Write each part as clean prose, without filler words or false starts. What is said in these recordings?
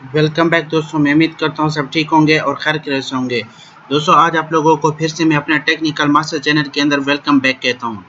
Welcome back दोस्तों। मैं उम्मीद करता हूँ सब ठीक होंगे और खैर खैरियत से होंगे। दोस्तों आज आप लोगों को फिर से मैं अपने टेक्निकल मास्टर चैनल के अंदर वेलकम बैक कहता हूँ।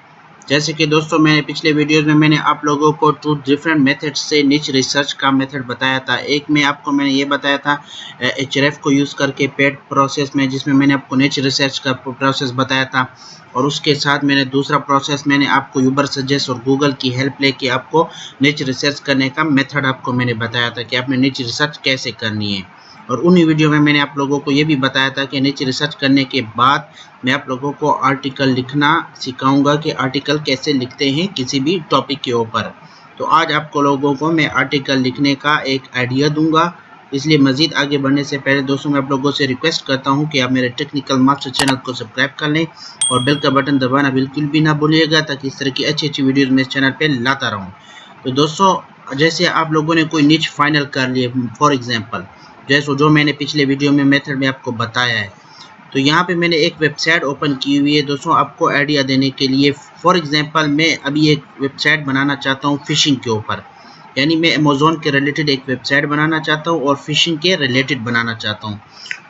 जैसे कि दोस्तों मैंने पिछले वीडियोस में मैंने आप लोगों को 2 डिफरेंट मेथड से निच रिसर्च का मेथड बताया था। एक में आपको मैंने ये बताया था एचरेफ को यूज़ करके पेड प्रोसेस में, जिसमें मैंने आपको निच रिसर्च का प्रोसेस बताया था। और उसके साथ मैंने दूसरा प्रोसेस मैंने आपको यूबर सजेस्ट और गूगल की हेल्प लेके आपको निच रिसर्च करने का मेथड आपको मैंने बताया था कि आपने निच रिसर्च कैसे करनी है। और उन्हीं वीडियो में मैंने आप लोगों को ये भी बताया था कि निच रिसर्च करने के बाद मैं आप लोगों को आर्टिकल लिखना सिखाऊंगा कि आर्टिकल कैसे लिखते हैं किसी भी टॉपिक के ऊपर। तो आज आपको लोगों को मैं आर्टिकल लिखने का एक आइडिया दूंगा। इसलिए मज़ीद आगे बढ़ने से पहले दोस्तों मैं आप लोगों से रिक्वेस्ट करता हूं कि आप मेरे टेक्निकल मास्टर चैनल को सब्सक्राइब कर लें और बेल का बटन दबाना बिल्कुल भी ना भूलिएगा, ताकि इस तरह की अच्छी अच्छी वीडियोज़ मैं इस चैनल पर लाता रहूँ। तो दोस्तों जैसे आप लोगों ने कोई निच फाइनल कर लिए, फॉर एग्जांपल जैसे जो मैंने पिछले वीडियो में मेथड में आपको बताया है, तो यहाँ पे मैंने एक वेबसाइट ओपन की हुई है दोस्तों आपको आइडिया देने के लिए। फॉर एग्जांपल मैं अभी एक वेबसाइट बनाना चाहता हूँ फिशिंग के ऊपर, यानी मैं अमेज़न के रिलेटेड एक वेबसाइट बनाना चाहता हूँ और फिशिंग के रिलेटेड बनाना चाहता हूँ।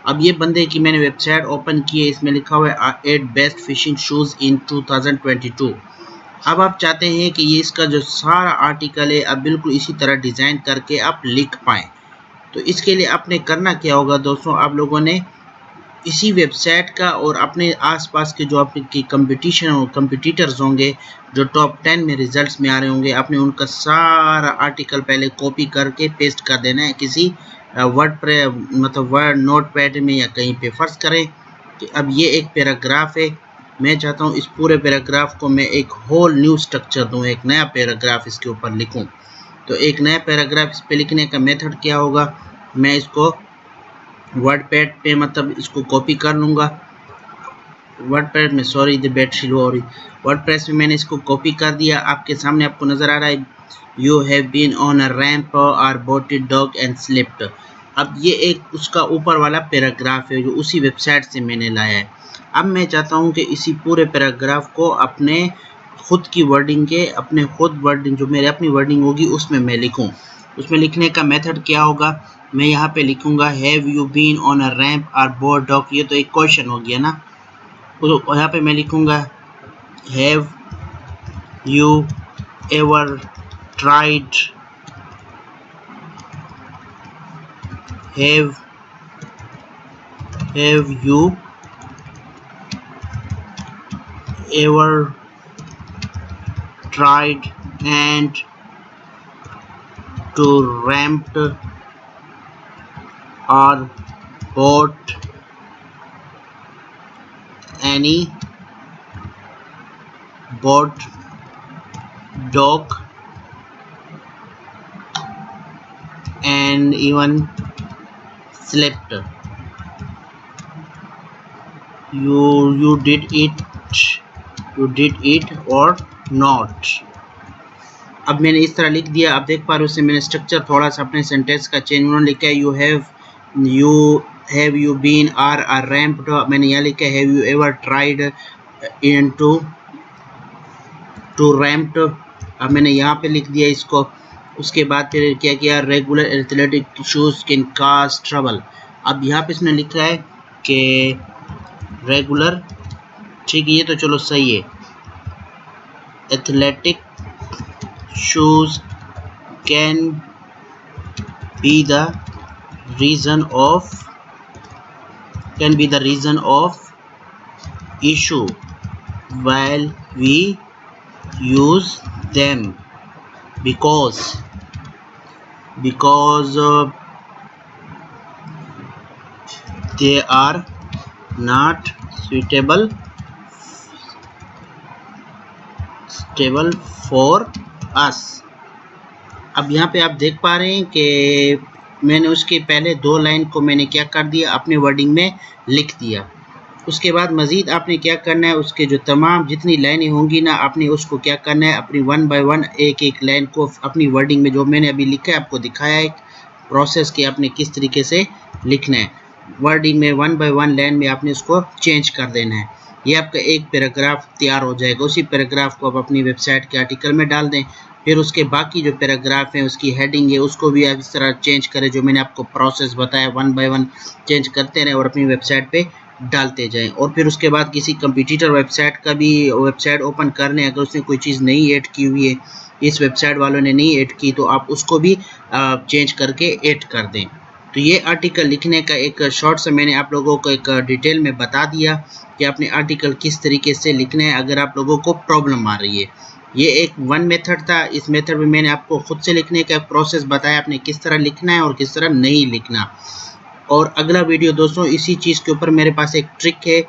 अब ये बंदे की मैंने वेबसाइट ओपन की है, इसमें लिखा हुआ है 8 बेस्ट फिशिंग शूज़ इन 2022। अब आप चाहते हैं कि ये इसका जो सारा आर्टिकल है अब बिल्कुल इसी तरह डिज़ाइन करके आप लिख पाएँ। तो इसके लिए आपने करना क्या होगा दोस्तों, आप लोगों ने इसी वेबसाइट का और अपने आसपास के जो आपके कंपटीटर्स होंगे जो टॉप 10 में रिजल्ट्स में आ रहे होंगे, आपने उनका सारा आर्टिकल पहले कॉपी करके पेस्ट कर देना है किसी वर्ड नोट पैड में या कहीं पे। फर्ज करें कि अब ये एक पैराग्राफ है, मैं चाहता हूँ इस पूरे पैराग्राफ को मैं एक होल न्यू स्ट्रक्चर दूँ, एक नया पैराग्राफ इसके ऊपर लिखूँ। तो एक नया पैराग्राफ इस पे लिखने का मेथड क्या होगा, मैं इसको वर्डपैड पे इसको कॉपी कर लूँगा। वर्डपैड में सॉरी द बैट स्लो हो रही, वर्डप्रेस में मैंने इसको कॉपी कर दिया। आपके सामने आपको नज़र आ रहा है you have been on a ramp are boated dog and slipped. अब ये एक उसका ऊपर वाला पैराग्राफ है जो उसी वेबसाइट से मैंने लाया है। अब मैं चाहता हूँ कि इसी पूरे पैराग्राफ को अपने खुद की वर्डिंग के अपने खुद वर्डिंग जो मेरी अपनी वर्डिंग होगी उसमें मैं लिखूँ। उसमें लिखने का मेथड क्या होगा, मैं यहाँ पे लिखूँगा have you been on a ramp or board dog. ये तो एक क्वेश्चन हो गया ना, तो यहाँ पे मैं लिखूँगा have you ever tried have you ever tried and to ramped or bought any bought dog and even slept you did it or not। अब मैंने इस तरह लिख दिया, आप देख पा रहे हो उससे मैंने स्ट्रक्चर थोड़ा सा अपने सेंटेंस का चेंज। उन्होंने लिखा है have you been are a ramped, मैंने यहाँ लिखा है have you ever tried in to ramped. अब मैंने यहाँ पे लिख दिया इसको। उसके बाद फिर क्या किया, regular athletic shoes can cause trouble. अब यहाँ पे इसने लिखा है कि रेगुलर, ठीक है ये तो चलो सही है, athletic shoes can be the reason of issue while we use them because they are not suitable for us। अब यहाँ पे आप देख पा रहे हैं कि मैंने उसके पहले 2 लाइन को मैंने क्या कर दिया, अपने वर्डिंग में लिख दिया। उसके बाद मज़ीद आपने क्या करना है, उसके जो तमाम जितनी लाइनें होंगी ना, आपने उसको क्या करना है, अपनी 1 बाय 1 एक एक लाइन को अपनी वर्डिंग में जो मैंने अभी लिखा है आपको दिखाया है प्रोसेस कि आपने किस तरीके से लिखना है। वर्डिंग में 1 बाय 1 लाइन में आपने उसको चेंज कर देना है। ये आपका एक पैराग्राफ तैयार हो जाएगा। उसी पैराग्राफ को आप अपनी वेबसाइट के आर्टिकल में डाल दें। फिर उसके बाकी जो पैराग्राफ है, उसकी हेडिंग है, उसको भी आप इस तरह चेंज करें, जो मैंने आपको प्रोसेस बताया, 1 बाय 1 चेंज करते रहें और अपनी वेबसाइट पे डालते जाएं। और फिर उसके बाद किसी कंपटीटर वेबसाइट का भी वेबसाइट ओपन करने, अगर उसने कोई चीज़ नहीं ऐड की हुई है, इस वेबसाइट वालों ने नहीं ऐड की, तो आप उसको भी चेंज करके ऐड कर दें। तो ये आर्टिकल लिखने का एक शॉर्ट से मैंने आप लोगों को एक डिटेल में बता दिया कि आपने आर्टिकल किस तरीके से लिखना है अगर आप लोगों को प्रॉब्लम आ रही है। ये एक वन मेथड था। इस मेथड में मैंने आपको खुद से लिखने का प्रोसेस बताया, आपने किस तरह लिखना है और किस तरह नहीं लिखना। और अगला वीडियो दोस्तों इसी चीज़ के ऊपर मेरे पास एक ट्रिक है,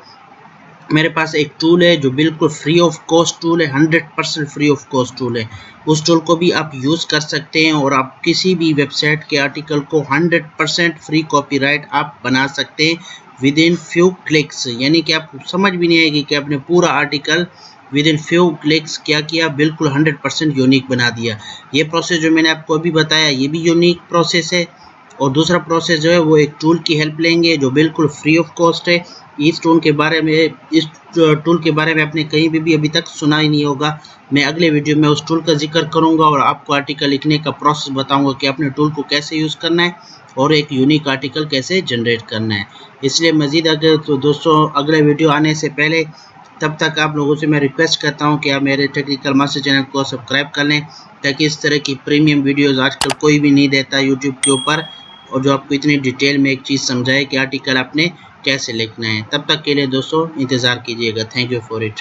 मेरे पास एक टूल है जो बिल्कुल फ्री ऑफ कॉस्ट टूल है, 100% फ्री ऑफ कॉस्ट टूल है। उस टूल को भी आप यूज़ कर सकते हैं और आप किसी भी वेबसाइट के आर्टिकल को 100% फ्री कॉपीराइट आप बना सकते हैं विद इन फ्यू क्लिक्स। यानी कि आपको समझ भी नहीं आएगी कि आपने पूरा article with in few clicks क्या किया, बिल्कुल 100% यूनिक बना दिया। ये प्रोसेस जो मैंने आपको अभी बताया ये भी यूनिक प्रोसेस है। और दूसरा प्रोसेस जो है वो एक टूल की हेल्प लेंगे जो बिल्कुल फ्री ऑफ कॉस्ट है। इस टूल के बारे में आपने कहीं भी अभी तक सुना ही नहीं होगा। मैं अगले वीडियो में उस टूल का जिक्र करूंगा और आपको आर्टिकल लिखने का प्रोसेस बताऊंगा कि आपने टूल को कैसे यूज़ करना है और एक यूनिक आर्टिकल कैसे जनरेट करना है। इसलिए मज़ीद अगर तो दोस्तों अगले वीडियो आने से पहले, तब तक आप लोगों से मैं रिक्वेस्ट करता हूं कि आप मेरे टेक्निकल मास्टर चैनल को सब्सक्राइब कर लें, ताकि इस तरह की प्रीमियम वीडियोस आजकल कोई भी नहीं देता यूट्यूब के ऊपर, और जो आपको इतनी डिटेल में एक चीज़ समझाए कि आर्टिकल आपने कैसे लिखना है। तब तक के लिए दोस्तों इंतज़ार कीजिएगा। Thank you for it.